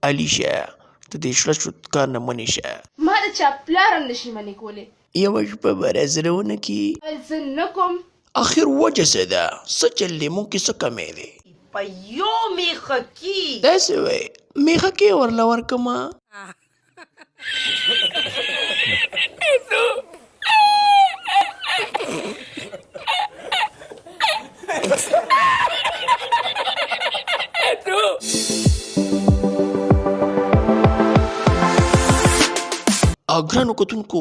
علیشه ته دې شړه شو کار نه منې شه. ما د چا پلار هم نشي منې کولی. یوه شپه به راسره ونه کړي. زه نه کوم. اخر وجه څه ده؟ څه چل دی؟ مونږ کې څه کمی دی؟ په یو میخکي داسې وایي میخکې ورله ورکړمه. ګرانو کتونکو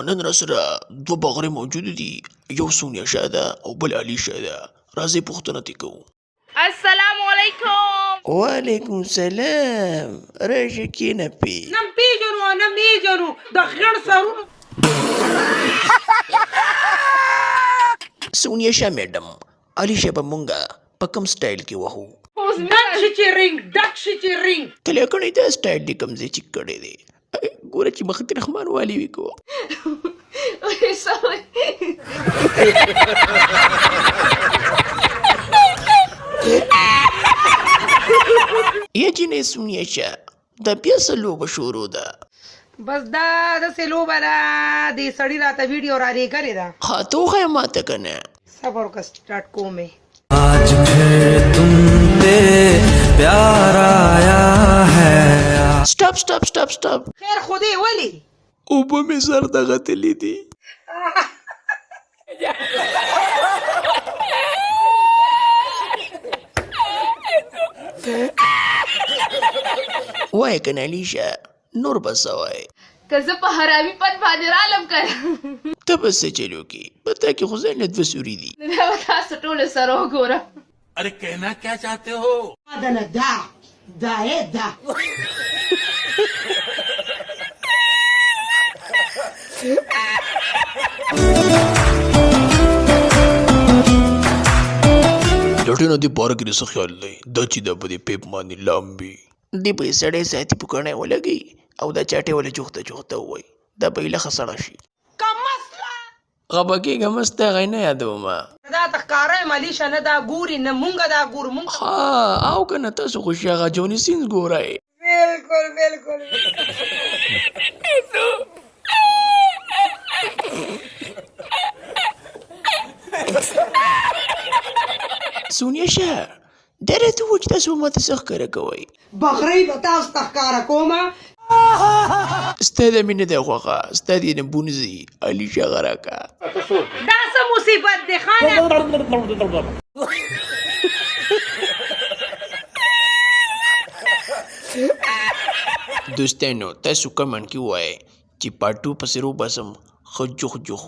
نن راسره دوه باغرې موجود دي، یو سونیا شاه ده او بل علیشه ده. راځئ پوښتنه ترې کوو. السلام علیکم. وعلیکم سلام. راشه کښېنه پې. نه پیژنو نه میژنو د خړ سرونو. سونیا شاه میډم، علیشه به مونږه په کوم سټایل کې وهو؟ ډک شي چې رینګ ډک شي چې رینګ. کله کړی دا سټایل دې کوم ځای چې کړی دی؟ ګوره چې مخکې رحمان والي وي کو. یا جینۍ سونیا شاه دا بیا څه لوبه شروع ده؟ بس دا داسې لوبه ده دې سړي راته ویډیو را لېږلې ده. ها ته وښیه ماته که نه؟ صبر وکړه سټارټ کوم یې. आज फिर तुम पे प्यार आया है. سټاپ سټاپ سټاپ سټاپ. خیر خو دې ولې اوبه مې سر ته غتلي دي. وایه که نه علیشه نور به څه وایې؟ که زه په حرامي پد باندې رالم که نه ته به څه چل وکړې؟ په تا کې خو ځای نه دوه سوري دي. دا به تاسو ټولو سره وګورم. अरे कहना क्या चाहते हो? دا یې دا لټونه دې باره کې د څه خیال دی؟ دا چې دا به دې پیپ باندې لامبي دې به یې سړی ساتي پوکڼی ولګوي او دا چاټې ولې چوخته چوخته ووایي دا به یې لخه سړه شي. غبه کېږه مه ستا هغه نه یادومه. دا ته ښکاره یم علیشه نه دا ګوري نه مونږه دا ګورو مونږ. ها او که نه تاسو خو هغه جوني سینز ګورئ. بالکل بالکل. سونیا شاه ډېره ته ووایه چې تاسو به ماته څه ښکاره کوئ؟ بغرۍ به تاسو ته ښکاره کومه. ستا د مینې دی خوښه ستا دې نه بونځي علیشه هغه راکړه. دا څه مصیبت دی خانه. دوستانو تاسو کمنټ کې ووایئ چې پارټ 2 پسې روباسم ښه جوخ جوخ.